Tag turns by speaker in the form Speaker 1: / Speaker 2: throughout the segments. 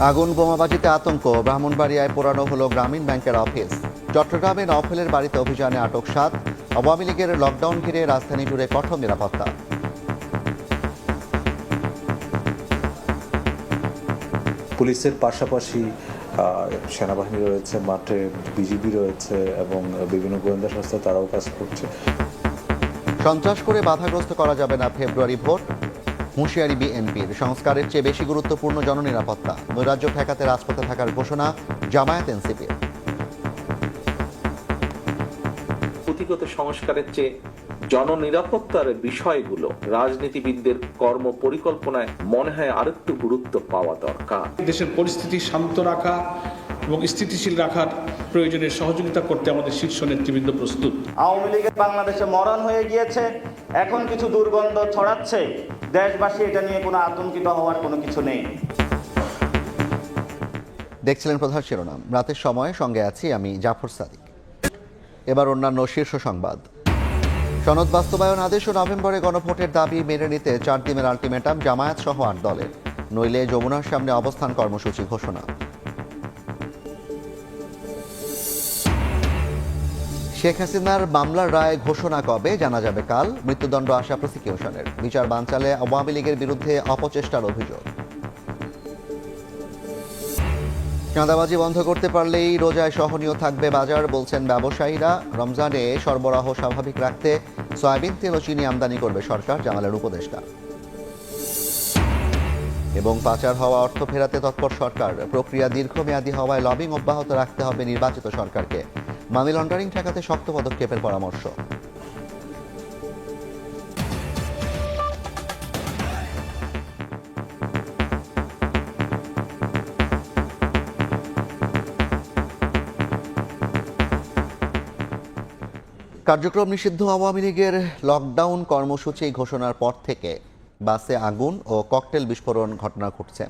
Speaker 1: আগুন বোমাবাজিতে আতঙ্ক, ব্রাহ্মণবাড়িয়ায় পোড়ানো হলো গ্রামীণ ব্যাংকের অফিস। চট্টগ্রামে নওফেলের বাড়িতে অভিযানে আটক 7। আওয়ামী লীগের লকডাউন ঘিরে রাজধানী জুড়ে কঠোর নিরাপত্তা।
Speaker 2: পুলিশের পাশাপাশি সেনাবাহিনী রয়েছে, মাঠে বিজিবি রয়েছে এবং বিভিন্ন গোয়েন্দা সংস্থা তারাও কাজ করছে।
Speaker 1: সন্ত্রাস করে বাধাগ্রস্ত করা যাবে না ফেব্রুয়ারি ভোট, হুঁশিয়ারি বিএনপির। সংস্কারের চেয়ে বেশি গুরুত্বপূর্ণ জননিরাপত্তা। নৈরাজ্য ঠেকাতে রাজপথে থাকার ঘোষণা জামায়াত এনসিপির।
Speaker 3: পুঁথিগত সংস্কারের চেয়ে জননিরাপত্তার বিষয়গুলো রাজনীতিবিদদের কর্ম পরিকল্পনায় মনে হয় আরেকটু গুরুত্ব পাওয়া দরকার।
Speaker 4: দেশের পরিস্থিতি শান্ত রাখা এবং স্থিতিশীল রাখার প্রয়োজনে সহযোগিতা করতে আমাদের শীর্ষ নেতৃবৃন্দ প্রস্তুত।
Speaker 5: আওয়ামী লীগের বাংলাদেশে মরণ হয়ে গিয়েছে, এখন কিছু দুর্গন্ধ ছড়াচ্ছে। দেশবাসী এটা নিয়ে কোনো আতঙ্কিত হওয়ার কোনো কিছু নেই।
Speaker 1: দেখছিলেন প্রধান শিরোনাম। রাতের সময় সঙ্গে আছি আমি জাফর সাদিক। এবার অন্যান্য শীর্ষ সংবাদ। সনদ বাস্তবায়ন আদেশ ও নভেম্বরে গণভোটের দাবি মেনে নিতে 4 দিনের আলটিমেটাম জামায়াত সহ 8 দলের। নইলে যমুনার সামনে অবস্থান কর্মসূচি ঘোষণা। শেখ হাসিনার মামলার রায় ঘোষণা কবে জানা যাবে কাল। মৃত্যুদণ্ড আশা প্রসিকিউশনের। বিচার বানচালে আওয়ামী লীগের বিরুদ্ধে অপচেষ্টার অভিযোগ। চাঁদাবাজি বন্ধ করতে পারলেই রোজায় সহনীয় থাকবে বাজার, বলছেন ব্যবসায়ীরা। রমজানে সরবরাহ স্বাভাবিক রাখতে সয়াবিন তেল ও চিনি আমদানি করবে সরকার, জামালের উপদেষ্টা। এবং পাচার হওয়া অর্থ ফেরাতে তৎপর সরকার। প্রক্রিয়া দীর্ঘমেয়াদী হওয়ায় লবিং অব্যাহত রাখতে হবে নির্বাচিত সরকারকে। মানি লন্ডারিং ঠেকাতে শক্ত পদক্ষেপের পরামর্শ। কার্যক্রম নিষিদ্ধ আওয়ামী লীগের লকডাউন কর্মসূচি ঘোষণার পর থেকে বাসে আগুন ও ককটেল বিস্ফোরণ ঘটনা ঘটছে।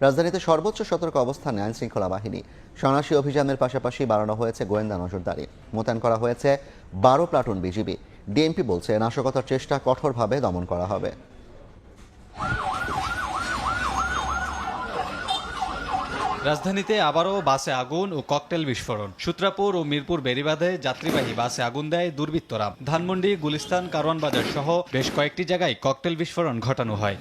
Speaker 1: রাজধানীতে সর্বোচ্চ সতর্ক অবস্থানে আইনশৃঙ্খলা বাহিনী। সন্ত্রাসী অভিযানের পাশাপাশি বাড়ানো হয়েছে গোয়েন্দা নজরদারি। মোতায়েন করা হয়েছে 12 প্লাটুন বিজিবি। ডিএমপি বলছে নাশকতার চেষ্টা কঠোরভাবে দমন করা হবে।
Speaker 6: রাজধানীতে আবারও বাসে আগুন ও ককটেল বিস্ফোরণ। সূত্রাপুর ও মিরপুর বেড়িবাঁধে যাত্রীবাহী বাসে আগুন দেয় দুর্বৃত্তরা। ধানমন্ডি, গুলিস্তান, কারওয়ান বাজার সহ বেশ কয়েকটি জায়গায় ককটেল বিস্ফোরণ ঘটানো হয়।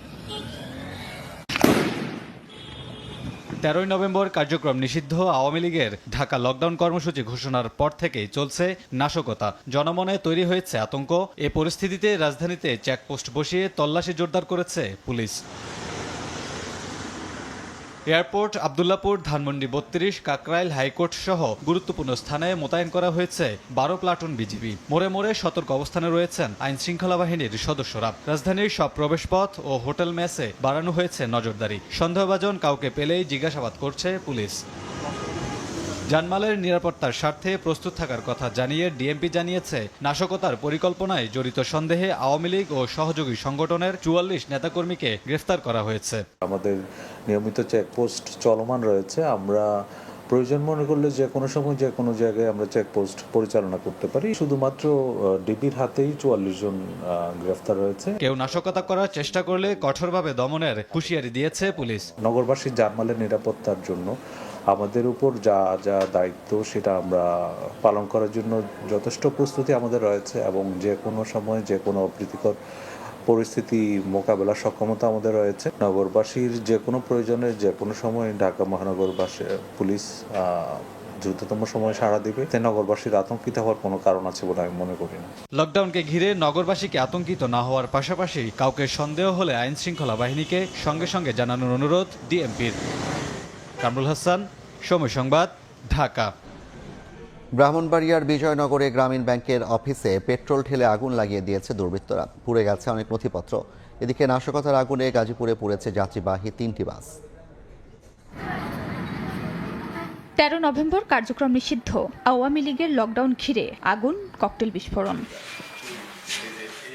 Speaker 6: 13 নভেম্বর কার্যক্রম নিষিদ্ধ আওয়ামী লীগের ঢাকা লকডাউন কর্মসূচি ঘোষণার পর থেকেই চলছে নাশকতা। জনমনে তৈরি হয়েছে আতঙ্ক। এ পরিস্থিতিতে রাজধানীতে চেকপোস্ট বসিয়ে তল্লাশি জোরদার করেছে পুলিশ। এয়ারপোর্ট, আবদুল্লাপুর, ধানমন্ডি 32, কাকরাইল, হাইকোর্ট সহ গুরুত্বপূর্ণ স্থানে মোতায়েন করা হয়েছে 12 প্লাটুন বিজিবি। মোড়ে মোড়ে সতর্ক অবস্থানে রয়েছেন আইন শৃঙ্খলা বাহিনীর সদস্যরা। রাজধানীর সব প্রবেশপথ ও হোটেল মেসে বাড়ানো হয়েছে নজরদারি। সন্দেহভাজন কাউকে পেলেই জিজ্ঞাসাবাদ করছে পুলিশ। জানমালের নিরাপত্তার স্বার্থে প্রস্তুত থাকার কথা জানিয়ে ডিএমপি জানিয়েছে নাশকতার পরিকল্পনায় জড়িত সন্দেহে আওয়ামী লীগ ও সহযোগী সংগঠনের 44 নেতাকর্মীকে গ্রেফতার করা হয়েছে।
Speaker 2: আমাদের নিয়মিত চেকপোস্ট চলমান রয়েছে। আমরা প্রয়োজন মনে করলে যে কোনো সময় যে কোনো জায়গায় আমরা চেকপোস্ট পরিচালনা করতে পারি। শুধুমাত্র ডিবির হাতেই 44 জন গ্রেফতার হয়েছে।
Speaker 6: কেউ নাশকতা করার চেষ্টা করলে কঠোরভাবে দমনের হুঁশিয়ারি দিয়েছে পুলিশ।
Speaker 2: নগরবাসীর জানমালের নিরাপত্তার জন্য আমাদের উপর যা যা দায়িত্ব সেটা আমরা পালন করার জন্য যথেষ্ট প্রস্তুতি আমাদের রয়েছে এবং যে কোনো সময় যে কোনো অপ্রীতিকর পরিস্থিতি মোকাবেলার সক্ষমতা আমাদের রয়েছে। নগরবাসীর যে কোনো প্রয়োজনে যে কোনো সময় ঢাকা মহানগরবাসী পুলিশ দ্রুততম সময় সাড়া দিবে। তাই নগরবাসীর আতঙ্কিত হওয়ার কোনো কারণ আছে বলে আমি মনে করি না।
Speaker 6: লকডাউনকে ঘিরে নগরবাসীকে আতঙ্কিত না হওয়ার পাশাপাশি কাউকে সন্দেহ হলে আইন শৃঙ্খলা বাহিনীকে সঙ্গে সঙ্গে জানানোর অনুরোধ ডিএমপির। কামরুল হাসান, সময় সংবাদ, ঢাকা।
Speaker 1: ব্রাহ্মণবাড়িয়ার বিজয়নগরে গ্রামীণ ব্যাংকের অফিসে পেট্রোল ঢেলে আগুন লাগিয়ে দিয়েছে দুর্বৃত্তরা। পুড়ে গেছে অনেক নথিপত্র। এদিকে নাশকতার আগুনে গাজীপুরে পুড়েছে যাত্রীবাহী 3টি বাস।
Speaker 7: 13 নভেম্বর কার্যক্রম নিষিদ্ধ আওয়ামী লীগের লকডাউন ঘিরে আগুন, ককটেল বিস্ফোরণ।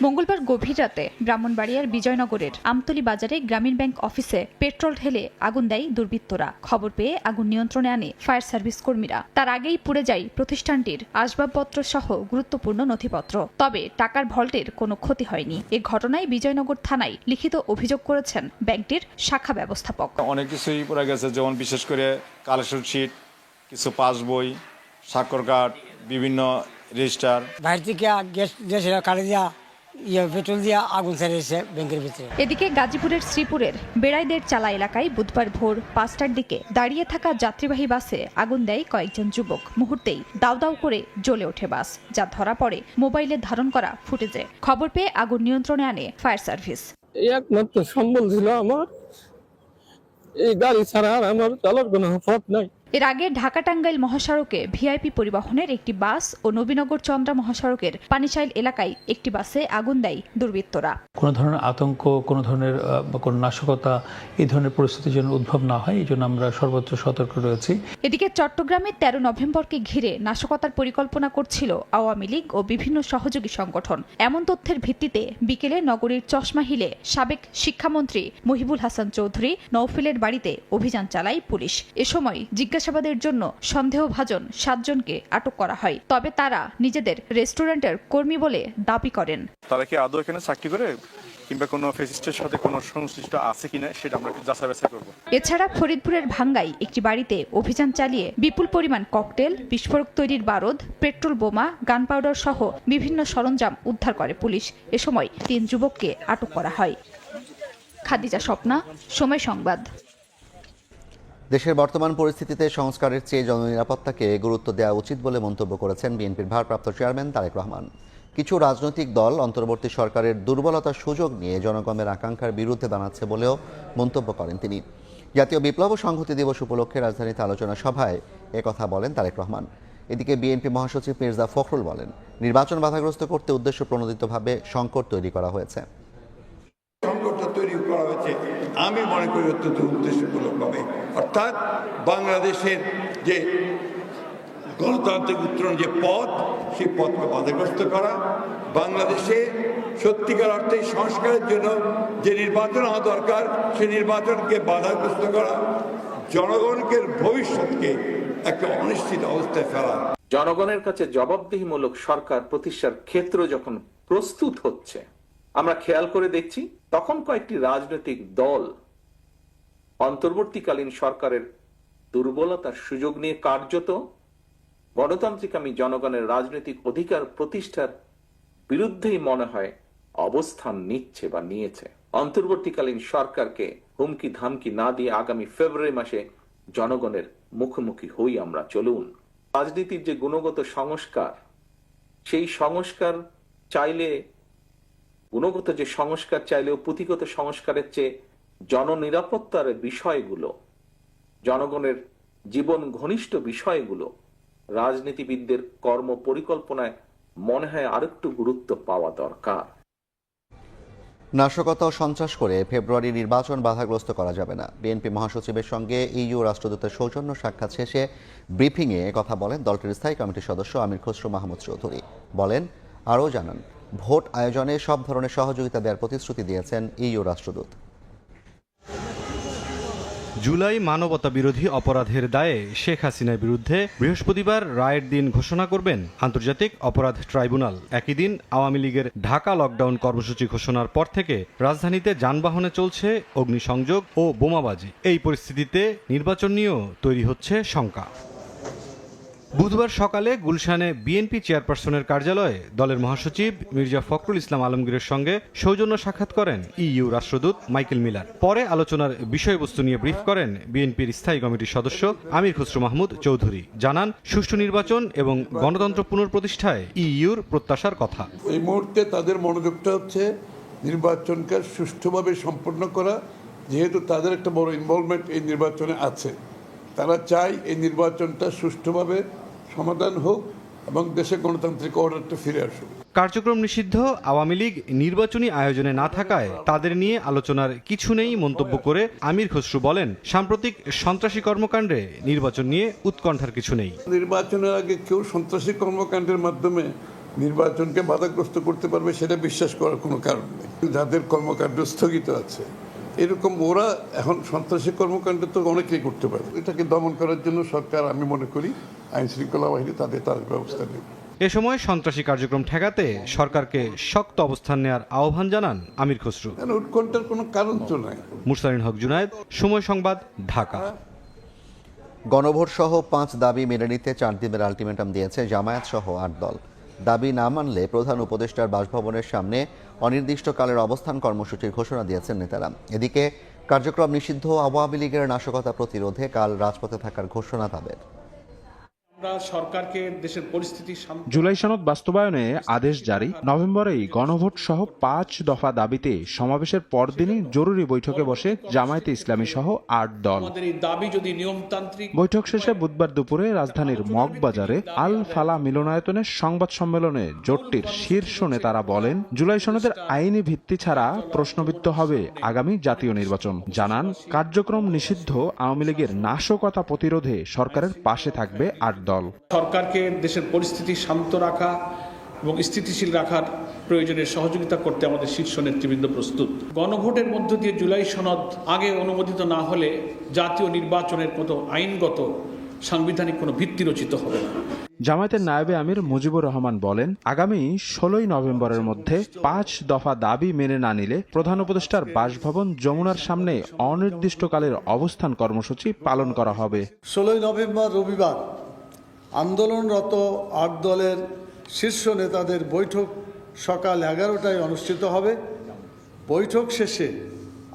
Speaker 7: মঙ্গলবার গভীর রাতে ব্রাহ্মণবাড়িয়ার বিজয়নগরের আমতলী বাজারে গ্রামীণ ব্যাংক অফিসে পেট্রোল ঢেলে আগুন দেয় দুর্বৃত্তরা। খবর পেয়ে আগুন নিয়ন্ত্রণে আনে ফায়ার সার্ভিস কর্মীরা। তার আগেই পুড়ে যায় প্রতিষ্ঠানটির আসবাবপত্র সহ গুরুত্বপূর্ণ নথিপত্র। তবে টাকার ভল্টের কোনো ক্ষতি হয়নি। এ ঘটনায় বিজয়নগর থানায় লিখিত অভিযোগ করেছেন ব্যাংকটির শাখা ব্যবস্থাপক।
Speaker 8: অনেক কিছুই পড়ে গেছে, যেমন বিশেষ করে কালেকশন শিট, কিছু পাসবই, স্বাক্ষর কার্ড, বিভিন্ন রেজিস্টার।
Speaker 9: বাইরে থেকে গ্যাস কাটে দিয়া পেট্রোল দিয়া আগুন ছেড়েছে ব্যাংকের ভিতরে।
Speaker 7: এদিকে গাজীপুরের শ্রীপুরের বেড়াইদের চালা এলাকায় বুধবার ভোর 5টার দিকে দাঁড়িয়ে থাকা যাত্রীবাহী বাসে আগুন দেয় কয়েকজন যুবক। মুহূর্তেই দাউ দাউ করে জ্বলে ওঠে বাস, যা ধরা পড়ে মোবাইলে ধারণ করা ফুটেজে। খবর পেয়ে আগুন নিয়ন্ত্রণে আনে ফায়ার সার্ভিস।
Speaker 10: একমাত্র সম্বল ছিল আমার, এই গাড়ি ছাড়া আর আমার চলার কোনো পথ নাই।
Speaker 7: এর আগে ঢাকা টাঙ্গাইল মহাসড়কে ভিআইপি পরিবহনের একটি বাস ও নবীনগর চন্দ্রা মহাসড়কের পানিশাইল এলাকায় একটি বাসে আগুন দেয় দুর্বৃত্তরা।
Speaker 11: কোনো ধরনের আতঙ্ক, কোনো ধরনের কোনো নাশকতা, এই ধরনের পরিস্থিতির জন্য উদ্ভব না হয়, এই জন্য আমরা সর্বোচ্চ সতর্ক রয়েছি।
Speaker 7: এদিকে চট্টগ্রামে 13 নভেম্বরকে ঘিরে নাশকতার পরিকল্পনা করছিল আওয়ামী লীগ ও বিভিন্ন সহযোগী সংগঠন। এমন তথ্যের ভিত্তিতে বিকেলে নগরীর চশমা হিলে সাবেক শিক্ষামন্ত্রী মহিবুল হাসান চৌধুরী নওফেলের বাড়িতে অভিযান চালায় পুলিশ। এ সময় জিজ্ঞাসাবাদের জন্য সন্দেহভাজন 7 জনকে আটক করা হয়। তবে তারা নিজেদের রেস্টুরেন্টের কর্মী বলে দাবি করেন।
Speaker 8: তারা কি আদৌ এখানে চাকরি করে কিংবা কোনো ফেসিস্টের সাথে কোনো সংশ্লিষ্ট আছে কিনা সেটা আমরা যাচাই বাছাই করব।
Speaker 7: এছাড়া ফরিদপুরের ভাঙ্গাই একটি বাড়িতে অভিযান চালিয়ে বিপুল পরিমাণ ককটেল, বিস্ফোরক তৈরির বারুদ, পেট্রোল বোমা, গান পাউডার সহ বিভিন্ন সরঞ্জাম উদ্ধার করে পুলিশ। এ সময় 3 যুবককে আটক করা হয়। খাদিজা স্বপ্না, সময় সংবাদ।
Speaker 1: দেশের বর্তমান পরিস্থিতিতে সংস্কারের চেয়ে জননিরাপত্তাকে গুরুত্ব দেওয়া উচিত বলে মন্তব্য করেছেন বিএনপির ভারপ্রাপ্ত চেয়ারম্যান তারেক রহমান। কিছু রাজনৈতিক দল অন্তর্বর্তী সরকারের দুর্বলতার সুযোগ নিয়ে জনগণের আকাঙ্ক্ষার বিরুদ্ধে দাঁড়াচ্ছে বলেও মন্তব্য করেন তিনি। জাতীয় বিপ্লব ও সংহতি দিবস উপলক্ষে রাজধানীতে আলোচনা সভায় একথা বলেন তারেক রহমান। এদিকে বিএনপি মহাসচিব মির্জা ফখরুল বলেন, নির্বাচন বাধাগ্রস্ত করতে উদ্দেশ্য প্রণোদিতভাবে সংকট তৈরি করা হয়েছে।
Speaker 12: সংকটটা তৈরি করা হয়েছে আমি মনে করি অত্যন্ত উদ্দেশ্যমূলকভাবে, অর্থাৎ বাংলাদেশের যে গণতান্ত্রিক উত্তরণ যে পথ, সেই পথকে বাধাগ্রস্ত করা, বাংলাদেশে সত্যিকার অর্থে সংস্কারের জন্য যে নির্বাচন হওয়া দরকার সেই নির্বাচনকে বাধাগ্রস্ত করা, জনগণকে ভবিষ্যৎকে একটা অনিশ্চিত অবস্থায় ফেলা।
Speaker 3: জনগণের কাছে জবাবদিহিমূলক সরকার প্রতিষ্ঠার ক্ষেত্র যখন প্রস্তুত হচ্ছে আমরা খেয়াল করে দেখছি, তখন কয়েকটি রাজনৈতিক দল অন্তর্বর্তীকালীন সরকারের দুর্বলতার সুযোগ নিয়ে কার্যত গণতান্ত্রিকামী জনগণের রাজনৈতিক অধিকার প্রতিষ্ঠার বিরুদ্ধেই মনে হয় অবস্থান নিচ্ছে বা নিয়েছে। অন্তর্বর্তীকালীন সরকারকে হুমকি ধামকি না দিয়ে আগামী ফেব্রুয়ারি মাসে জনগণের মুখোমুখি হই আমরা। চলুন, রাজনীতির যে গুণগত সংস্কার, সেই সংস্কার চাইলে গুণগত যে সংস্কার চাইলেও পুঁথিগত সংস্কারের চেয়ে জননিরাপত্তার বিষয়গুলো, জনগণের জীবন ঘনিষ্ঠ বিষয়গুলো রাজনীতিবিদদের কর্ম পরিকল্পনায় মনে হয় আরেকটু গুরুত্ব পাওয়া দরকার।
Speaker 1: নাশকতা ও সন্ত্রাস করে ফেব্রুয়ারি নির্বাচন বাধাগ্রস্ত করা যাবে না। বিএনপি মহাসচিবের সঙ্গে ইইউ রাষ্ট্রদূতের সৌজন্য সাক্ষাৎ শেষে ব্রিফিংয়ে কথা বলেন দলটির স্থায়ী কমিটির সদস্য আমির খসরু মাহমুদ চৌধুরী। আরও জানান, ভোট আয়োজনে সব ধরনের সহযোগিতা দেওয়ার প্রতিশ্রুতি দিয়েছেন ইইউ রাষ্ট্রদূত।
Speaker 6: জুলাই মানবতা বিরোধী অপরাধের দায়ে শেখ হাসিনার বিরুদ্ধে বৃহস্পতিবার রায়ের দিন ঘোষণা করবেন আন্তর্জাতিক অপরাধ ট্রাইব্যুনাল। একই দিন আওয়ামী লীগের ঢাকা লকডাউন কর্মসূচি ঘোষণার পর থেকে রাজধানীতে যানবাহনে চলছে অগ্নিসংযোগ ও বোমাবাজি। এই পরিস্থিতিতে নির্বাচন নিয়েও তৈরি হচ্ছে শঙ্কা। বুধবার সকালে গুলশানে বিএনপি চেয়ারপারসনের কার্যালয়ে দলের মহাসচিব মির্জা ফখরুল ইসলাম আলমগীরের সঙ্গে সৌজন্য সাক্ষাৎ করেন ইইউ রাষ্ট্রদূত মাইকেল মিলার। পরে আলোচনার বিষয়বস্তু নিয়ে ব্রিফ করেন বিএনপির স্থায়ী কমিটির সদস্য আমির খসরু মাহমুদ চৌধুরী। জানান, সুষ্ঠু নির্বাচন এবং গণতন্ত্র পুনঃপ্রতিষ্ঠায় ইইউর প্রত্যাশার কথা।
Speaker 12: এই মুহূর্তে তাদের মনোযোগটা হচ্ছে নির্বাচনকে সুষ্ঠুভাবে সম্পন্ন করা, যেহেতু তাদের একটা বড় ইনভলভমেন্ট এই নির্বাচনে আছে। তারা চায় এই নির্বাচনটা সুষ্ঠুভাবে সমাধান হোক এবং দেশে গণতান্ত্রিক অর্ডারটা ফিরে আসুক।
Speaker 6: কার্যক্রম নিষিদ্ধ আওয়ামী লীগ নির্বাচনী আয়োজনে না থাকায় তাদের নিয়ে আলোচনার কিছু নেই মন্তব্য করে আমির খসরু বলেন, সাম্প্রতিক সন্ত্রাসী কর্মকাণ্ডে নির্বাচন নিয়ে উৎকণ্ঠার কিছু নেই।
Speaker 12: নির্বাচনের আগে কেউ সন্ত্রাসী কর্মকাণ্ডের মাধ্যমে নির্বাচনকে বাধাগ্রস্ত করতে পারবে সেটা বিশ্বাস করার কোনো কারণ নেই। যাদের কর্মকাণ্ড স্থগিত আছে এরকম ওরা এখন সন্ত্রাসী কর্মকাণ্ড তো অনেকেই করতে পারে। এটাকে দমন করার জন্য সরকার, আমি মনে করি আইন শৃঙ্খলা বাহিনী তার ব্যবস্থা নেবে।
Speaker 6: এ সময় সন্ত্রাসী কার্যক্রম ঠেকাতে সরকারকে শক্ত অবস্থান নেওয়ার আহ্বান জানান আমির খসরু।
Speaker 12: উৎকণ্ঠার কোনো কারণ তো নাই।
Speaker 6: মুরসালিন হক জুনায়েদ, সময় সংবাদ, ঢাকা।
Speaker 1: গণভোট সহ 5 দাবি মেনে নিতে 4 দিনের আলটিমেটাম দিয়েছে জামায়াত সহ 8 দল। দাবি না মানলে প্রধান উপদেষ্টার বাসভবনের সামনে অনির্দিষ্টকালের অবস্থান কর্মসূচির ঘোষণা দিয়েছেন নেতারা। এদিকে কার্যক্রম নিষিদ্ধ আওয়ামী লীগের নাশকতা প্রতিরোধে কাল রাজপথে থাকার ঘোষণা তাদের।
Speaker 4: সরকারকে দেশের পরিস্থিতি
Speaker 13: জুলাই সনদ বাস্তবায়নে আদেশ জারি। নভেম্বরেই গণভোট সহ 5 দফা দাবিতে সমাবেশের পরদিনই জরুরি বৈঠকে বসে জামায়াতে ইসলামী সহ 8 দল। বৈঠক শেষে বুধবার দুপুরে রাজধানীর মগবাজারে আল ফালা মিলনায়তনে সংবাদ সম্মেলনে জোটটির শীর্ষ নেতারা বলেন, জুলাই সনদের আইনি ভিত্তি ছাড়া প্রশ্নবিদ্ধ হবে আগামী জাতীয় নির্বাচন। জানান, কার্যক্রম নিষিদ্ধ আওয়ামী লীগের নাশকতা প্রতিরোধে সরকারের পাশে থাকবে 8 দল।
Speaker 4: সরকারকে দেশের পরিস্থিতি শান্ত রাখা এবং স্থিতিশীল রাখার প্রয়োজনে সহযোগিতা করতে আমাদের শীর্ষ নেতৃবৃন্দ প্রস্তুত। গণভোটের মধ্য দিয়ে জুলাই সনদ আগে অনুমোদিত না হলে জাতীয় নির্বাচনের মতো আইনগত সাংবিধানিক কোনো ভিত্তি রচিত হবে না।
Speaker 13: জামায়াতের নায়েবে আমির মুজিবুর রহমান বলেন, আগামী 16 নভেম্বরের মধ্যে 5 দফা দাবি মেনে না নিলে প্রধান উপদেষ্টার বাসভবন যমুনার সামনে অনির্দিষ্টকালের অবস্থান কর্মসূচি পালন করা হবে।
Speaker 14: 16 নভেম্বর রবিবার আন্দোলনরত 8 দলের শীর্ষ নেতাদের বৈঠক সকাল 11টায় অনুষ্ঠিত হবে। বৈঠক শেষে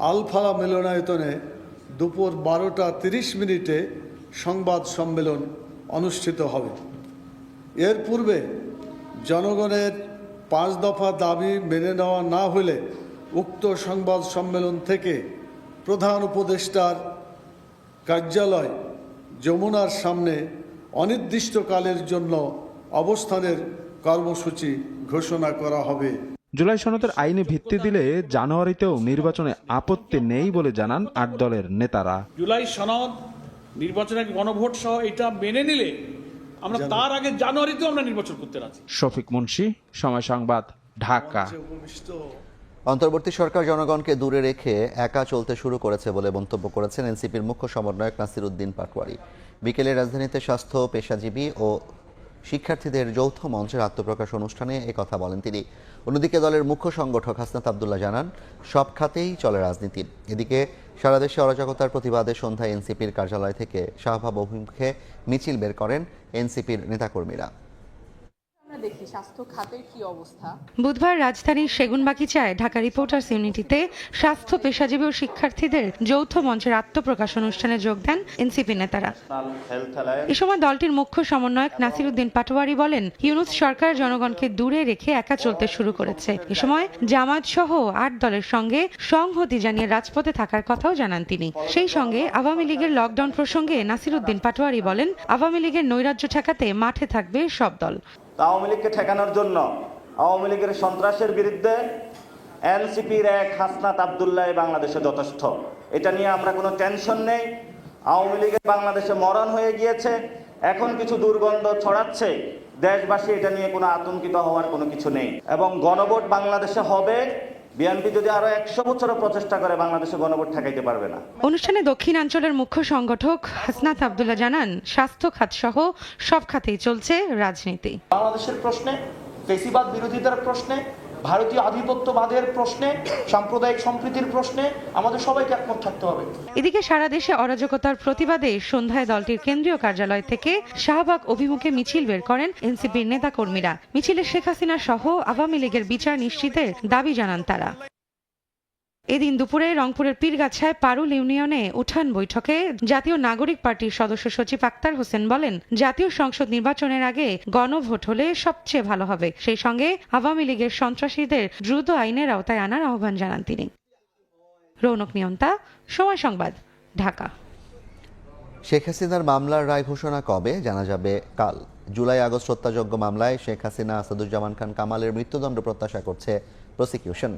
Speaker 14: আলফালা মিলনায়তনে দুপুর 12টা 30 সংবাদ সম্মেলন অনুষ্ঠিত হবে। এর পূর্বে জনগণের 5 দফা দাবি মেনে নেওয়া না হলে উক্ত সংবাদ সম্মেলন থেকে প্রধান উপদেষ্টার কার্যালয় যমুনার সামনে অনির্দিষ্টকালের জন্য অবস্থানের কর্মসূচি ঘোষণা করা হবে।
Speaker 13: জুলাই সনদের আইনি ভিত্তি দিলে জানুয়ারিতেও নির্বাচনে আপত্তি নেই বলে জানান 8 দলের নেতারা।
Speaker 4: জুলাই সনদ নির্বাচনের গণভোট সহ এটা মেনে নিলে আমরা তার আগে জানুয়ারিতেও আমরা নির্বাচন করতে রাজি।
Speaker 13: শফিক মুন্সি, সময় সংবাদ, ঢাকা।
Speaker 1: অন্তর্বর্তী সরকার জনগণকে দূরে রেখে একা চলতে শুরু করেছে বলে মন্তব্য করেছেন এনসিপির মুখ্য সমন্বয়ক নাসির উদ্দিন পাটোয়ারি। বিকেলে রাজধানীতে স্বাস্থ্য, পেশাজীবী ও শিক্ষার্থীদের যৌথ মঞ্চের আত্মপ্রকাশ অনুষ্ঠানে একথা বলেন তিনি। অন্যদিকে দলের মুখ্য সংগঠক হাসনাত আব্দুল্লাহ জানান, সব খাতেই চলে রাজনীতি। এদিকে সারা দেশে অরাজকতার প্রতিবাদে সন্ধ্যায় এনসিপির কার্যালয় থেকে শাহবাগ অভিমুখে মিছিল বের করেন এনসিপির নেতাকর্মীরা।
Speaker 15: দেখি স্বাস্থ্য খাতের কি অবস্থা।
Speaker 7: বুধবার রাজধানীর সেগুনবাগিচায় ঢাকা রিপোর্টার্স ইউনিটিতে স্বাস্থ্য, পেশাজীবী ও শিক্ষার্থীদের যৌথ মঞ্চের আত্মপ্রকাশ অনুষ্ঠানে যোগ দেন এনসিপি নেতারা। এ সময় দলটির মুখ্য সমন্বয়ক নাসির উদ্দিন পাটোয়ারি বলেন, ইউনূস সরকার জনগণকে দূরে রেখে একা চলতে শুরু করেছে। এ সময় জামায়াত সহ 8 দলের সঙ্গে সংহতি জানিয়ে রাজপথে থাকার কথাও জানান তিনি। সেই সঙ্গে আওয়ামী লীগের লকডাউন প্রসঙ্গে নাসির উদ্দিন পাটোয়ারি বলেন, আওয়ামী লীগের নৈরাজ্য ঠেকাতে মাঠে থাকবে সব দল।
Speaker 5: আওয়ামী লীগকে ঠেকানোর জন্য আওয়ামী লীগের সন্ত্রাসের বিরুদ্ধে এনসিপির এক হাসনাত আব্দুল্লাহ বাংলাদেশে যথেষ্ট। এটা নিয়ে আমরা কোনো টেনশন নেই। আওয়ামী লীগের বাংলাদেশে মরণ হয়ে গিয়েছে, এখন কিছু দুর্গন্ধ ছড়াচ্ছে। দেশবাসী এটা নিয়ে কোনো আতঙ্কিত হওয়ার কোনো কিছু নেই এবং গণভোট বাংলাদেশে হবে। বিএনপি যদি আরো 100 বছরের প্রচেষ্টা করে বাংলাদেশে গণভোট ঠেকাইতে পারবে না।
Speaker 7: অনুষ্ঠানে দক্ষিণাঞ্চলের মুখ্য সংগঠক হাসনাত আব্দুল্লাহ জানান, স্বাস্থ্য খাত সহ সব খাতেই চলছে রাজনীতি।
Speaker 16: বাংলাদেশের প্রশ্নে, ফেসিবাদ বিরোধিতার প্রশ্নে, ভারতীয় আধিপত্যবাদের প্রশ্নে, সাম্প্রদায়িক সম্প্রীতির প্রশ্নে আমাদের সবাইকে একমত থাকতে হবে।
Speaker 7: এদিকে সারা দেশে অরাজকতার প্রতিবাদে সন্ধ্যায় দলটির কেন্দ্রীয় কার্যালয় থেকে শাহবাগ অভিমুখে মিছিল বের করেন এনসিপির নেতাকর্মীরা। মিছিলে শেখ হাসিনা সহ আওয়ামী লীগের বিচার নিশ্চিতের দাবি জানান তারা। এদিন দুপুরে রংপুরের পীরগাছায় পারুল ইউনিয়নে উঠান বৈঠকে জাতীয় নাগরিক পার্টির সদস্য সচিব আক্তার হোসেন বলেন, জাতীয় সংসদ নির্বাচনের আগে গণভোট হলে সবচেয়ে ভালো হবে। সেই সঙ্গে আওয়ামী লীগের সন্ত্রাসীদের দ্রুত আইনের আওতায় আনার আহ্বান জানান তিনি। রৌনক নিয়ন্তা, সময় সংবাদ, ঢাকা।
Speaker 1: শেখ হাসিনার মামলার রায় ঘোষণা কবে জানা যাবে কাল। জুলাই আগস্ট হত্যাযজ্ঞ মামলায় শেখ হাসিনা, আসাদুজ্জামান খান কামালের মৃত্যুদণ্ড প্রত্যাশা করছে প্রসিকিউশন।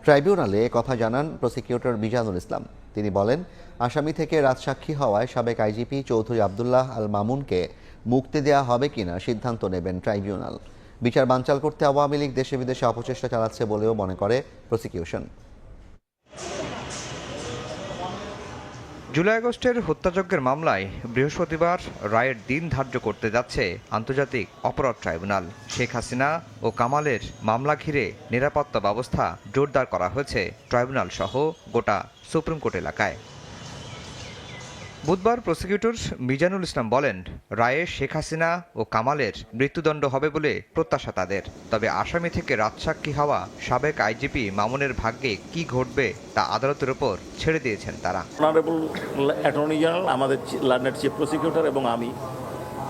Speaker 1: ট্রাইব্যুনালে কথা জানান প্রসিকিউটর মিজানুল ইসলাম। তিনি বলেন, আসামি থেকে রাজসাক্ষী হওয়ায় সাবেক আইজিপি চৌধুরী আবদুল্লাহ আল মামুনকে মুক্তি দেওয়া হবে কিনা সিদ্ধান্ত নেবেন ট্রাইব্যুনাল। বিচার বানচাল করতে আওয়ামী লীগ দেশে বিদেশে অপচেষ্টা চালাচ্ছে বলেও মনে করে প্রসিকিউশন।
Speaker 17: জুলাই আগস্টের হত্যাযজ্ঞের মামলায় বৃহস্পতিবার রায়ের দিন ধার্য করতে যাচ্ছে আন্তর্জাতিক অপরাধ ট্রাইব্যুনাল। শেখ হাসিনা ও কামালের মামলা ঘিরে নিরাপত্তা ব্যবস্থা জোরদার করা হয়েছে ট্রাইব্যুনাল সহ গোটা সুপ্রিম কোর্ট এলাকায়। বুধবার প্রসিকিউটর মিজানুল ইসলাম বলেন, রায়ে শেখ হাসিনা ও কামালের মৃত্যুদণ্ড হবে বলে প্রত্যাশা তাদের। তবে আসামি থেকে রাজসাক্ষী হওয়া সাবেক আইজিপি মামুনের ভাগ্যে কি ঘটবে তা আদালতের উপর ছেড়ে দিয়েছেন তারা।
Speaker 18: অনারেবল অ্যাটর্নি জেনারেল, আমাদের লার্নেড চিফ প্রসিকিউটর এবং আমি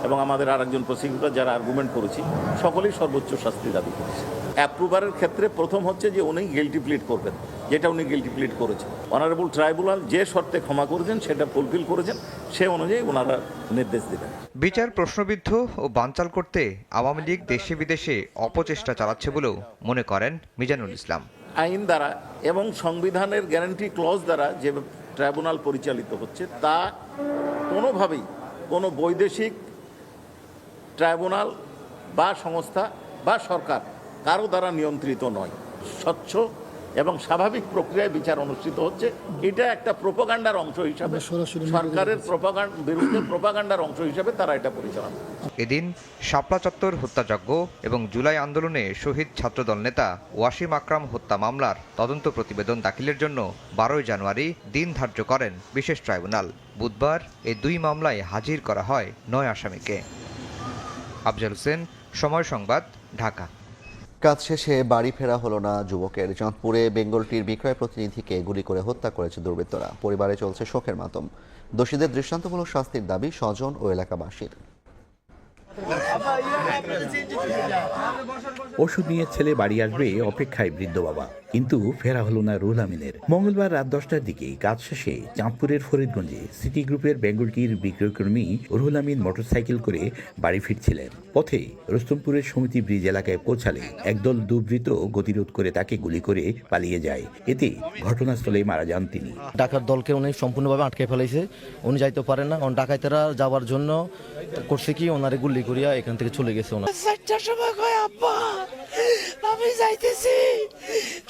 Speaker 18: এবং আমাদের আরেকজন প্রসিকিউটর যারা আর্গুমেন্ট করেছি, সকলেই সর্বোচ্চ শাস্তি দাবি করেছে। অ্যাপ্রুভারের ক্ষেত্রে প্রথম হচ্ছে যে উনি গিল্টি প্লিড করবেন, যেটা উনি গিল্টি প্লিড করেছেন। অনারেবল ট্রাইব্যুনাল যে শর্তে ক্ষমা করেছেন সেটা ফুলফিল করেছেন, সে অনুযায়ী ওনারা নির্দেশ দেবেন।
Speaker 17: বিচার প্রশ্নবিদ্ধ ও বানচাল করতে আওয়ামী লীগ দেশে বিদেশে অপচেষ্টা চালাচ্ছে বলেও মনে করেন মিজানুল ইসলাম।
Speaker 18: আইন দ্বারা এবং সংবিধানের গ্যারান্টি ক্লজ দ্বারা যে ট্রাইব্যুনাল পরিচালিত হচ্ছে তা কোনোভাবেই কোনো বৈদেশিক ট্রাইব্যুনাল বা সংস্থা বা সরকার কারো দ্বারা নিয়ন্ত্রিত নয়। স্বচ্ছ এবং স্বাভাবিক প্রক্রিয়ায় বিচার অনুষ্ঠিত হচ্ছে। এটা একটা প্রোপাগান্ডার অংশ হিসাবে, সরকারের বিরুদ্ধে প্রোপাগান্ডার অংশ হিসাবে তারা এটা পরিচালনা।
Speaker 17: এদিন শাপলা চত্বর হত্যাযজ্ঞ এবং জুলাই আন্দোলনে শহীদ ছাত্রদল নেতা ওয়াসিম আকরাম হত্যা মামলার তদন্ত প্রতিবেদন দাখিলের জন্য 12 জানুয়ারি দিন ধার্য করেন বিশেষ ট্রাইব্যুনাল। বুধবার এই দুই মামলায় হাজির করা হয় 9 আসামিকে। আফজাল হোসেন, সময় সংবাদ, ঢাকা।
Speaker 1: কাজ শেষে বাড়ি ফেরা হলো না যুবকের। চাঁদপুরে বেঙ্গল টির বিক্রয় প্রতিনিধিকে গুলি করে হত্যা করেছে দুর্বৃত্তরা। পরিবারে চলছে শোকের মাতম। দোষীদের দৃষ্টান্তমূলক শাস্তির দাবি স্বজন ও এলাকাবাসীর।
Speaker 19: ওষুধ নিয়ে ছেলে বাড়ি আসবে অপেক্ষায় বৃদ্ধ বাবা, কিন্তু ফেরা হলো না রুহুল আমিনের। মঙ্গলবার রাত 10টার দিকে কাজ শেষে চাঁদপুরের ফরিদগঞ্জে সিটি গ্রুপের বেঙ্গল টির বিক্রয়কর্মী রুহুল আমিন মোটরসাইকেল করে বাড়ি ফিরছিলেন। পথে রুস্তমপুরের সমিতি ব্রিজ এলাকায় পৌঁছালে একদল দুর্বৃত্ত গতিরোধ করে তাকে গুলি করে পালিয়ে যায়। এতে ঘটনাস্থলে মারা যান তিনি।
Speaker 20: ডাকাত দলকে উনি সম্পূর্ণভাবে আটকে ফেলাইছে, উনি যাইতে পারেন না। কারণ ডাকাইতেরা যাওয়ার জন্য করছে কি, ওনারে গুলি করিয়া এখান থেকে চলে গেছে। ওনার
Speaker 21: 4টার সময় কয়, আব্বা আমি যাইতেছি,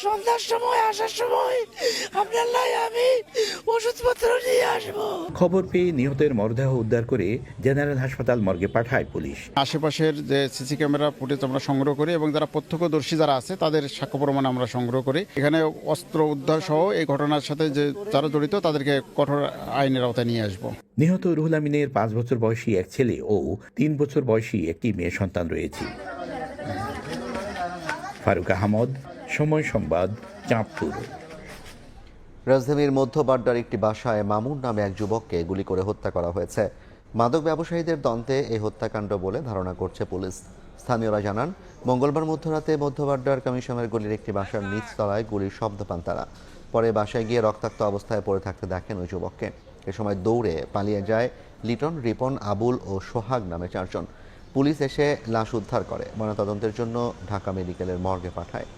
Speaker 21: সন্ধ্যার সময় আসার সময় আপনার লাই আমি ওষুধপত্র নিয়ে আসবো।
Speaker 19: খবর পেয়ে নিহতের মরদেহ উদ্ধার করে জেনারেল হাসপাতাল মর্গে পাঠায় পুলিশ।
Speaker 22: আশেপাশের যে সিসি ক্যামেরা ফুটেজ আমরা সংগ্রহ করি এবং যারা প্রত্যক্ষদর্শী যারা আছে তাদের সাক্ষ্য প্রমাণ আমরা সংগ্রহ করি। এখানে অস্ত্র উদ্ধার সহ এই ঘটনার সাথে যে যারা জড়িত তাদেরকে কঠোর আইনের আওতায় নিয়ে আসবো।
Speaker 19: নিহত রুহুল আমিনের 5 বছর বয়সী এক ছেলে ও 3 বছর বয়সী একটি মেয়ে সন্তান রয়েছে। ফারুক আহমদ, সময় সংবাদ, চাঁদপুর।
Speaker 1: রাজধানীর মধ্যবাড্ডার একটি বাসায় মামুন নামে এক যুবককে গুলি করে হত্যা করা হয়েছে। মাদক ব্যবসায়ীদের দ্বন্দ্বে এই হত্যাকাণ্ড বলে ধারণা করছে পুলিশ। স্থানীয়রা জানান, মঙ্গলবার মধ্যরাতে মধ্যবাড্ডার কমিশনের গলির একটি বাসার নিচতলায় গুলির শব্দ পান তারা। পরে বাসায় গিয়ে রক্তাক্ত অবস্থায় পড়ে থাকতে দেখেন ওই যুবককে। এ সময় দৌড়ে পালিয়ে যায় লিটন, রিপন, আবুল ও সোহাগ নামে 4 জন। পুলিশ এসে লাশ উদ্ধার করে ময়নাতদন্তের জন্য ঢাকা মেডিকেলের মর্গে পাঠায়।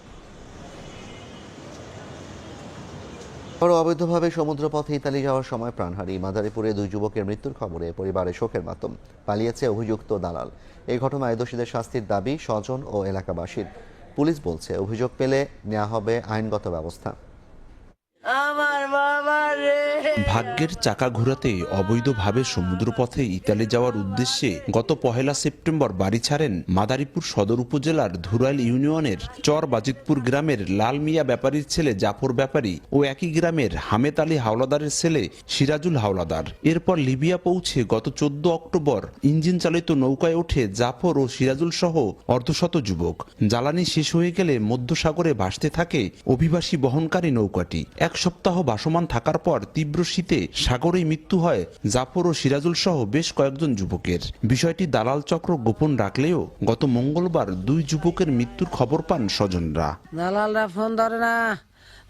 Speaker 1: অবৈধভাবে সমুদ্রপথে ইতালি যাওয়ার সময় প্রাণহারি মাদারীপুরে 2 যুবকের মৃত্যুর খবরে পরিবারে শোকের মাতম। পালিয়েছে অভিযুক্ত দালাল। এই ঘটনায় দোষীদের শাস্তির দাবি স্বজন ও এলাকাবাসীর। পুলিশ বলছে, অভিযোগ পেলে নেওয়া হবে আইনগত ব্যবস্থা।
Speaker 23: ভাগ্যের চাকা ঘোরাতে অবৈধভাবে সমুদ্রপথে ইতালি যাওয়ার উদ্দেশ্যে গত 1 সেপ্টেম্বর বাড়ি ছাড়েন মাদারীপুর সদর উপজেলার ধুরাইল ইউনিয়নের চর বাজিতপুর গ্রামের লাল মিয়া ব্যাপারীর ছেলে জাফর ব্যাপারী ও একই গ্রামের হামেদ আলী হাওলাদারের ছেলে সিরাজুল হাওলাদার। এরপর লিবিয়া পৌঁছে গত 14 অক্টোবর ইঞ্জিন চালিত নৌকায় ওঠে জাফর ও সিরাজুল সহ অর্ধশত যুবক। জ্বালানি শেষ হয়ে গেলে মধ্যসাগরে ভাসতে থাকে অভিবাসী বহনকারী নৌকাটি। 1 সপ্তাহ ভাসমান থাকার পর তীব্র শীতে সাগরেই মৃত্যু হয় জাফর ও সিরাজুল সহ বেশ কয়েকজন যুবকের। বিষয়টি দালাল চক্র গোপন রাখলেও গত মঙ্গলবার 2 যুবকের মৃত্যুর খবর পান স্বজনরা।
Speaker 21: দালালরা ফোন ধরে না,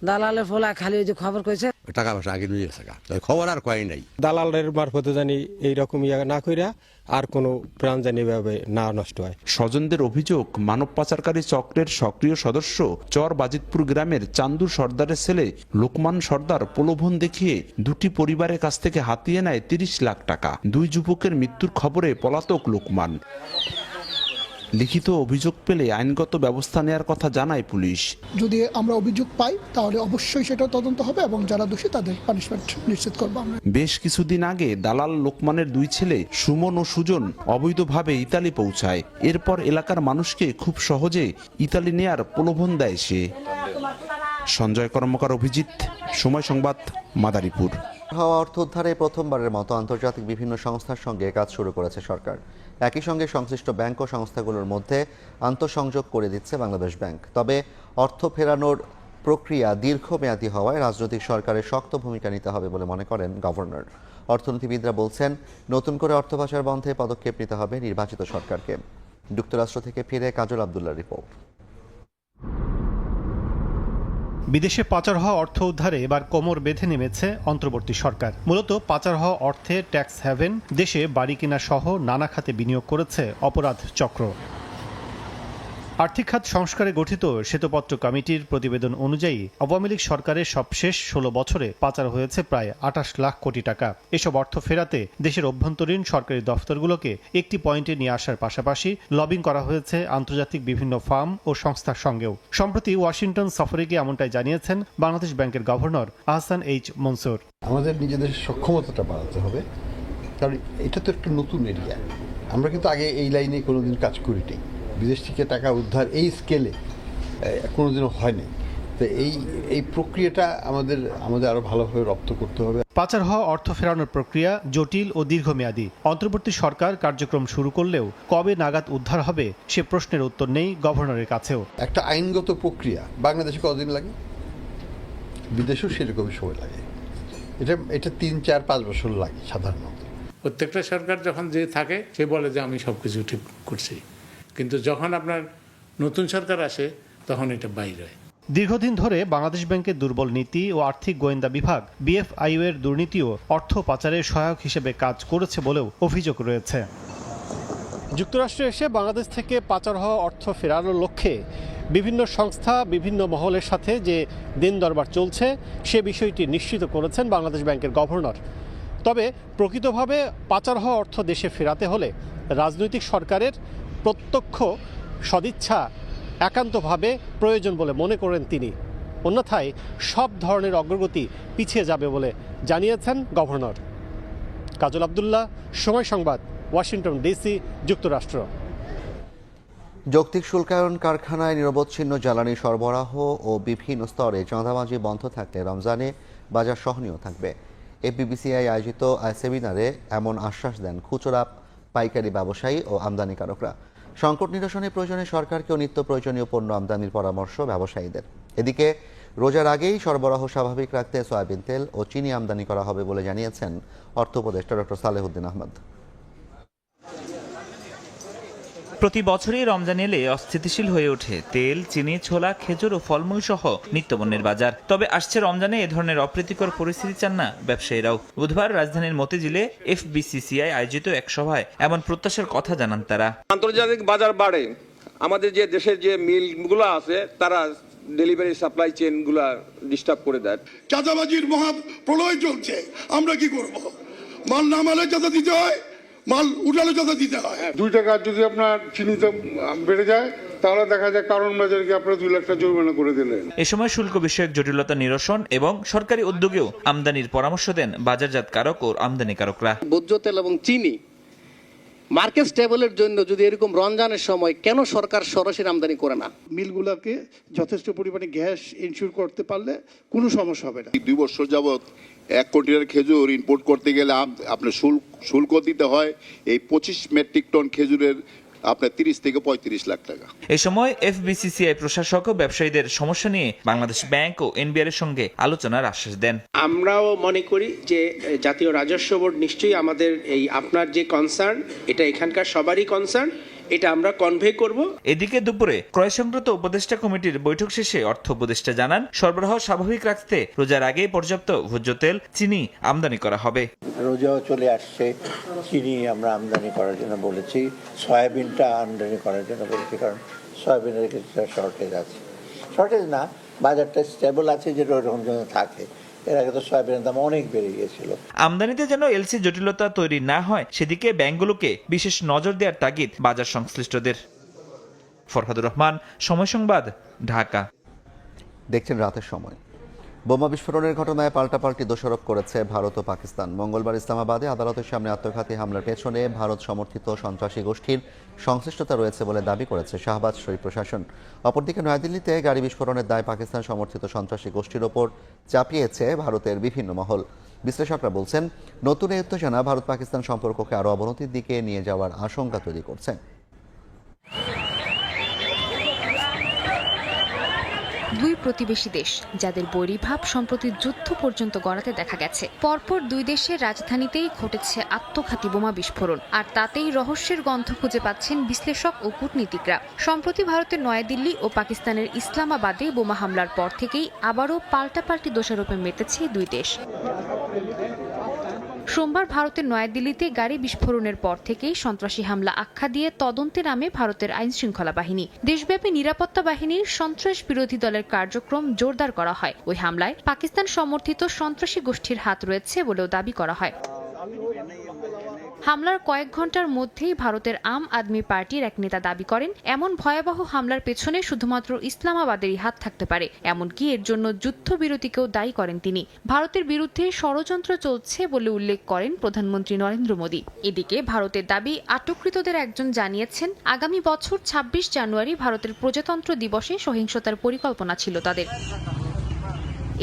Speaker 21: দালালে ফোলা খালি ওই যে খবর কইছে
Speaker 24: টাকা পয়সা আগে নিয়ে গেছে, খবর আর কয় নাই।
Speaker 10: দালালের মারফতে জানি এইরকম না কইরা আর কোনো প্রাণ জানি ভাবে না নষ্ট হয়।
Speaker 23: স্বজনদের অভিযোগ, মানব পাচারকারী চক্রের সক্রিয় সদস্য চর বাজিতপুর গ্রামের চান্দু সর্দারের ছেলে লোকমান সর্দার প্রলোভন দেখিয়ে 2টি পরিবারের কাছ থেকে হাতিয়ে নেয় 30 লাখ টাকা। 2 যুবকের মৃত্যুর খবরে পলাতক লোকমান। লিখিত অভিযোগ পেলে আইনগত ব্যবস্থা নেওয়ার কথা জানায় পুলিশ।
Speaker 2: যদি আমরা অভিযোগ পাই তাহলে অবশ্যই সেটা তদন্ত হবে এবং যারা দোষী তাদের পানিশমেন্ট নিশ্চিত করবো আমরা।
Speaker 23: বেশ কিছুদিন আগে দালাল লোকমানের দুই ছেলে সুমন ও সুজন অবৈধভাবে ইতালি পৌঁছায়। এরপর এলাকার মানুষকে খুব সহজে ইতালি নেয়ার প্রলোভন দেয় সে। সঞ্জয় কর্মকার, অভিজিৎ, সময় সংবাদ, মাদারীপুর।
Speaker 1: হওয়া অর্থ উদ্ধারে প্রথমবারের মতো আন্তর্জাতিক বিভিন্ন সংস্থার সঙ্গে কাজ শুরু করেছে সরকার। একই সঙ্গে সংশ্লিষ্ট ব্যাংক ও সংস্থাগুলোর মধ্যে আন্তঃসংযোগ করে দিচ্ছে বাংলাদেশ ব্যাংক। তবে অর্থ ফেরানোর প্রক্রিয়া দীর্ঘমেয়াদী হওয়ায় রাজনৈতিক সরকারের শক্ত ভূমিকা নিতে হবে বলে মনে করেন গভর্নর। অর্থনীতিবিদরা বলছেন, নতুন করে অর্থ পাচার বন্ধে পদক্ষেপ নিতে হবে নির্বাচিত সরকারকে। যুক্তরাষ্ট্র থেকে ফিরে কাজল আব্দুল্লাহর রিপোর্ট।
Speaker 8: বিদেশে পাচার হওয়া অর্থ উদ্ধারে এবার কোমর বেঁধে নেমেছে অন্তর্বর্তী সরকার। মূলত পাচার হওয়া অর্থে ট্যাক্স হ্যাভেন, দেশে বাড়ি কিনা সহ নানা খাতে বিনিয়োগ করেছে অপরাধ চক্র। আর্থিক খাত সংস্কারে গঠিত শ্বেতপত্র কমিটির প্রতিবেদন অনুযায়ী আওয়ামী লীগ সরকারের সবশেষ 16 বছরে পাচার হয়েছে প্রায় 28 লাখ কোটি টাকা। এসব অর্থ ফেরাতে দেশের অভ্যন্তরীণ সরকারি দফতরগুলোকে একটি পয়েন্টে নিয়ে আসার পাশাপাশি লবিং করা হয়েছে আন্তর্জাতিক বিভিন্ন ফার্ম ও সংস্থার সঙ্গেও। সম্প্রতি ওয়াশিংটন সফরে গিয়ে এমনটাই জানিয়েছেন বাংলাদেশ ব্যাংকের গভর্নর আহসান এইচ মনসুর।
Speaker 9: আমাদের নিজেদের সক্ষমতাটা বাড়াতে হবে, কারণ এটা তো একটা নতুন এরিয়া। আমরা কিন্তু আগে এই লাইনে কোনোদিন কাজ করিনি। বিদেশ থেকে টাকা উদ্ধার এই স্কেলে কোনোদিনও হয়নি। তো এই প্রক্রিয়াটা আমাদের আরো ভালোভাবে রপ্ত করতে হবে।
Speaker 8: পাচার হওয়া অর্থ ফেরানোর প্রক্রিয়া জটিল ও দীর্ঘমেয়াদী। অন্তর্বর্তী সরকার কার্যক্রম শুরু করলেও কবে নাগাদ উদ্ধার হবে সে প্রশ্নের উত্তর নেই গভর্নরের কাছেও।
Speaker 9: একটা আইনগত প্রক্রিয়া বাংলাদেশে কতদিন লাগে, বিদেশেও সেরকমই সময় লাগে। এটা 3, 4, 5 বছর লাগে সাধারণত।
Speaker 11: প্রত্যেকটা সরকার যখন যে থাকে সে বলে যে আমি সবকিছু ঠিক করছি, কিন্তু যখন আপনার নতুন সরকার আসে তখন এটা বাইরে।
Speaker 8: দীর্ঘদিন ধরে বাংলাদেশ ব্যাংকের দুর্বল নীতি ও আর্থিক গোয়েন্দা বিভাগ BFIU এর দুর্নীতিও অর্থ পাচারের সহায়ক হিসেবে কাজ করেছে বলেও অভিযোগ রয়েছে। যুক্তরাষ্ট্রে এসে বাংলাদেশ থেকে পাচার হওয়া অর্থ ফেরানোর লক্ষ্যে বিভিন্ন সংস্থা বিভিন্ন মহলের সাথে যে দিন দরবার চলছে সে বিষয়টি নিশ্চিত করেছেন বাংলাদেশ ব্যাংকের গভর্নর। তবে প্রকৃতভাবে পাচার হওয়া অর্থ দেশে ফেরাতে হলে রাজনৈতিক সরকারের প্রত্যক্ষ সদিচ্ছা একান্তভাবে প্রয়োজন বলে মনে করেন তিনি। অন্যথায় সব ধরনের অগ্রগতি পিছিয়ে যাবে বলে জানিয়েছেন গভর্নর। কাজল আব্দুল্লাহ, সময় সংবাদ, ওয়াশিংটন ডিসি, যুক্তরাষ্ট্র।
Speaker 1: যৌক্তিক শুল্কায়ন কারখানায় নিরবচ্ছিন্ন জ্বালানি সরবরাহ ও বিভিন্ন স্তরে চাঁদাবাজি বন্ধ থাকলে রমজানে বাজার সহনীয় থাকবে। এফবিসিসিআই আয়োজিত সেমিনারে এমন আশ্বাস দেন খুচরা পাইকারি ব্যবসায়ী ও আমদানিকারকরা। সংকট নিরসনে প্রয়োজনে সরকারকেও নিত্য প্রয়োজনীয় পণ্য আমদানির পরামর্শ ব্যবসায়ীদের। এদিকে রোজার আগেই সরবরাহ স্বাভাবিক রাখতে সয়াবিন তেল ও চিনি আমদানি করা হবে বলে জানিয়েছেন অর্থ উপদেষ্টা ডক্টর সালেহুদ্দিন আহমদ।
Speaker 25: প্রতি বছরই রমজান এলে অস্থিতিশীল হয়ে ওঠে তেল, চিনি, ছোলা, খেজুর ও ফলমূল সহ নিত্যপণ্যের বাজার। তবে আসছে রমজানে এ ধরনের অপ্রীতিকর পরিস্থিতি চান না ব্যবসায়ীরাও। বুধবার রাজধানীর মতিঝিলে এফবিসিসিআই আয়োজিত এক সভায় এমন প্রত্যাশার কথা জানান তারা।
Speaker 26: আন্তর্জাতিক বাজার বাড়ে, আমাদের যে দেশের যে মিলগুলো আছে তারা ডেলিভারি সাপ্লাই চেইনগুলা ডিস্টার্ব করে দেয়।
Speaker 27: চাঁদাবাজির মহা প্রলয় চলছে, আমরা কি করব? মাল নামালে চাঁদা দিতে হয়, মাল উঠালে চাঁদা দিতে হয়।
Speaker 28: 2 টাকা যদি আপনার চিনিতে বেড়ে যায় তাহলে দেখা যায় কারণ বাজারকে আপনারা 2 লাখ টাকা জরিমানা করে দিলেন।
Speaker 25: এ সময় শুল্ক বিষয়ক জটিলতা নিরসন এবং সরকারি উদ্যোগেও আমদানির পরামর্শ দেন বাজারজাতকারক ও আমদানিকারকরা।
Speaker 29: ভোজ্য তেল এবং চিনি মার্কেট স্টেবলের জন্য যদি এরকম রমজানের সময় কেন সরকার সরাসরি আমদানি করে না?
Speaker 28: মিলগুলোকে যথেষ্ট পরিমাণে গ্যাস ইনশিওর করতে পারলে কোনো সমস্যা হবে না।
Speaker 30: 2 বছর যাবত 1 কোটির খেজুর ইম্পোর্ট করতে গেলে আপনার শুল্ক দিতে হয় এই 25 মেট্রিক টন খেজুরের আপনার 30 থেকে 35 লাখ টাকা।
Speaker 25: এ সময় এফবিসিসিআই প্রশাসক ও ব্যবসায়ীদের সমস্যা নিয়ে বাংলাদেশ ব্যাংক ও এনবিআর এর সঙ্গে আলোচনার আশ্বাস দেন।
Speaker 31: আমরাও মনে করি যে জাতীয় রাজস্ব বোর্ড নিশ্চয়ই আমাদের এই আপনার যে কনসার্ন, এটা এখানকার সবারই কনসার্ন, এটা আমরা কনভে করব।
Speaker 25: এদিকে দুপুরে ক্রয় সংক্রান্ত উপদেষ্টা কমিটির বৈঠক শেষে অর্থ উপদেষ্টা জানান সরবরাহ স্বাভাবিক রাখতে রোজার আগে পর্যাপ্ত ভোজ্য তেল, চিনি আমদানি করা হবে।
Speaker 32: রোজাও চলে আসছে, চিনি আমরা আমদানি করার জন্য বলেছি, সয়াবিনটা আমদানি করার জন্য বলেছি, কারণ সয়াবিনের কিছুটা শর্টেজ আছে। শর্টেজ না, বাজারটা স্টেবল আছে যে ওরকম জন্য থাকে। এর আগে তো সয়াবিনের দাম অনেক বেড়ে গিয়েছিল।
Speaker 25: আমদানিতে যেন এলসি জটিলতা তৈরি না হয় সেদিকে ব্যাংকগুলোকে বিশেষ নজর দেওয়ার তাগিদ বাজার সংশ্লিষ্টদের। ফরহাদুর রহমান, সময় সংবাদ, ঢাকা।
Speaker 1: দেখছেন রাতের সময়। বোমা বিস্ফোরণের ঘটনায় পাল্টাপাল্টি দোষারোপ করেছে ভারত ও পাকিস্তান। মঙ্গলবার ইসলামাবাদে আদালতের সামনে আত্মঘাতী হামলার পেছনে ভারত সমর্থিত সন্ত্রাসী গোষ্ঠীর সংশ্লিষ্টতা রয়েছে বলে দাবি করেছে শাহবাজ শরীফ প্রশাসন। অপরদিকে নয়াদিল্লিতে গাড়ি বিস্ফোরণের দায় পাকিস্তান সমর্থিত সন্ত্রাসী গোষ্ঠীর ওপর চাপিয়েছে ভারতের বিভিন্ন মহল। বিশ্লেষকরা বলছেন, নতুন এই উত্তেজনা ভারত পাকিস্তান সম্পর্ককে আরও অবনতির দিকে নিয়ে যাওয়ার আশঙ্কা তৈরি করছে।
Speaker 3: দুই প্রতিবেশী দেশ যাদের বৈরিভাব সম্প্রতি যুদ্ধ পর্যন্ত গড়াতে দেখা গেছে। পরপর দুই দেশের রাজধানীতেই ঘটেছে আত্মঘাতী বোমা বিস্ফোরণ, আর তাতেই রহস্যের গন্ধ খুঁজে পাচ্ছেন বিশ্লেষক ও কূটনীতিকরা। সম্প্রতি ভারতের নয়াদিল্লি ও পাকিস্তানের ইসলামাবাদে বোমা হামলার পর থেকেই আবারও পাল্টাপাল্টি দোষারোপে মেতেছে দুই দেশ। সোমবার ভারতের নয়াদিল্লিতে গাড়ি বিস্ফোরণের পর থেকেই সন্ত্রাসী হামলা আখ্যা দিয়ে তদন্তে নামে ভারতের আইনশৃঙ্খলা বাহিনী। দেশব্যাপী নিরাপত্তা বাহিনীর সন্ত্রাস বিরোধী দলের কার্যক্রম জোরদার করা হয়। ওই হামলায় পাকিস্তান সমর্থিত সন্ত্রাসী গোষ্ঠীর হাত রয়েছে বলেও দাবি করা হয়। হামলার কয়েক ঘন্টার মধ্যেই ভারতের আম আদমি পার্টির এক নেতা দাবি করেন, এমন ভয়াবহ হামলার পেছনে শুধুমাত্র ইসলামাবাদেরই হাত থাকতে পারে। এমনকি এর জন্য যুদ্ধবিরতিকেও দায়ী করেন তিনি। ভারতের বিরুদ্ধে ষড়যন্ত্র চলছে বলে উল্লেখ করেন প্রধানমন্ত্রী নরেন্দ্র মোদী। এদিকে ভারতের দাবি, আটককৃতদের একজন জানিয়েছেন, আগামী বছর ২৬ জানুয়ারি ভারতের প্রজাতন্ত্র দিবসে সহিংসতার পরিকল্পনা ছিল তাদের।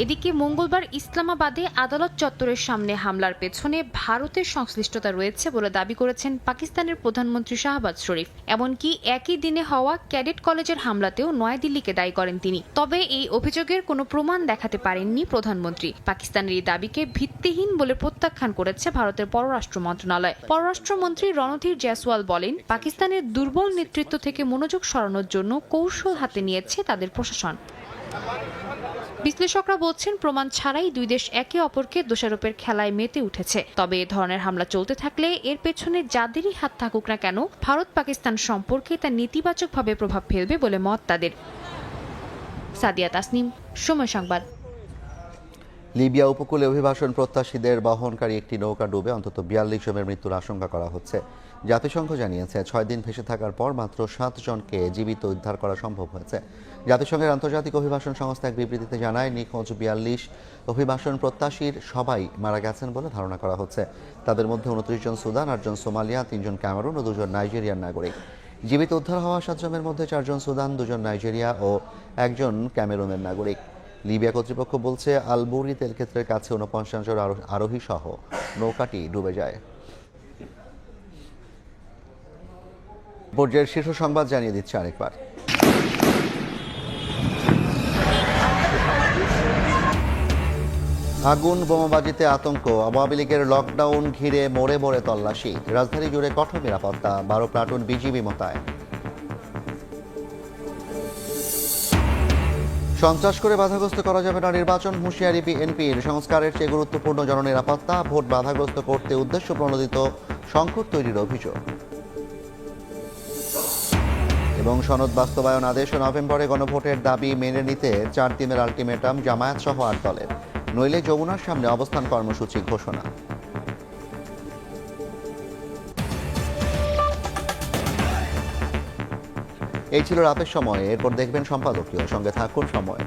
Speaker 3: এদিকে মঙ্গলবার ইসলামাবাদে আদালত চত্বরের সামনে হামলার পেছনে ভারতের সংশ্লিষ্টতা রয়েছে বলে দাবি করেছেন পাকিস্তানের প্রধানমন্ত্রী শাহবাজ শরীফ। এমনকি একই দিনে হওয়া ক্যাডেট কলেজের হামলাতেও নয়াদিল্লিকে দায়ী করেন তিনি। তবে এই অভিযোগের কোনো প্রমাণ দেখাতে পারেননি প্রধানমন্ত্রী। পাকিস্তানের এই দাবিকে ভিত্তিহীন বলে প্রত্যাখ্যান করেছে ভারতের পররাষ্ট্র মন্ত্রণালয়। পররাষ্ট্রমন্ত্রী রণধীর জয়সওয়াল বলেন, পাকিস্তানের দুর্বল নেতৃত্ব থেকে মনোযোগ সরানোর জন্য কৌশল হাতে নিয়েছে তাদের প্রশাসন। বিশ্লেষকরা বলছেন, প্রমাণ ছাড়াই দুই দেশ একে অপরকে দোষারোপের খেলায় মেতে উঠেছে। তবে এ ধরনের হামলা চলতে থাকলে এর পেছনে যাদেরই হাত থাকুক না কেন, ভারত পাকিস্তান সম্পর্কে তা নেতিবাচকভাবে প্রভাব ফেলবে বলে মত তাদের। সাদিয়া তাসনিম, সময় সংবাদ।
Speaker 1: লিবিয়া উপকূলে অভিবাসন প্রত্যাশীদের বহনকারী একটি নৌকা ডুবে অন্তত ৪২ জনের মৃত্যুর আশঙ্কা করা হচ্ছে। জাতিসংঘ জানিয়েছে, ৬ দিন ভেসে থাকার পর মাত্র ৭ জনকে জীবিত উদ্ধার করা সম্ভব হয়েছে। জাতিসংঘের আন্তর্জাতিক অভিবাসন সংস্থা এক বিবৃতিতে জানায়, নিখোঁজ ৪২ অভিবাসন প্রত্যাশীর সবাই মারা গেছেন বলে ধারণা করা হচ্ছে। তাদের মধ্যে ২৯ জন সুদান, ৮ জন সোমালিয়া, ৩ জন ক্যামেরুন ও 2 জন নাইজেরিয়ার নাগরিক। জীবিত উদ্ধার হওয়া ৭ জনের মধ্যে 4 জন সুদান, 2 জন নাইজেরিয়া ও 1 জন ক্যামেরুনের নাগরিক। লিবিয়া কর্তৃপক্ষ বলছে, আলবুরি তেলক্ষেত্রের কাছে ৪৯ জন আরোহী সহ নৌকাটি ডুবে যায়। পর্যায়ের শীর্ষ সংবাদ জানিয়ে দিচ্ছে আরেকবার। আগুন, বোমাবাজিতে আতঙ্ক, আওয়ামী লীগের লকডাউন ঘিরে মোড়ে মোড়ে তল্লাশি। রাজধানী জুড়ে কঠোর নিরাপত্তা, ১২ প্লাটুন বিজিবি মোতায়েন। সন্ত্রাস করে বাধাগ্রস্ত করা যাবে না নির্বাচন, হুঁশিয়ারি বিএনপির। সংস্কারের চেয়ে গুরুত্বপূর্ণ জননিরাপত্তা, ভোট বাধাগ্রস্ত করতে উদ্দেশ্য প্রণোদিত সংকট তৈরির অভিযোগ। এবং সনদ বাস্তবায়ন আদেশ ও নভেম্বরে গণভোটের দাবি মেনে নিতে 4 দিনের আলটিমেটাম জামায়াত সহ 8 দলের, নইলে যমুনার সামনে অবস্থান কর্মসূচি ঘোষণা। এই ছিল রাতের সময়। এরপর দেখবেন সম্পাদকীয়। সঙ্গে থাকুন সময়।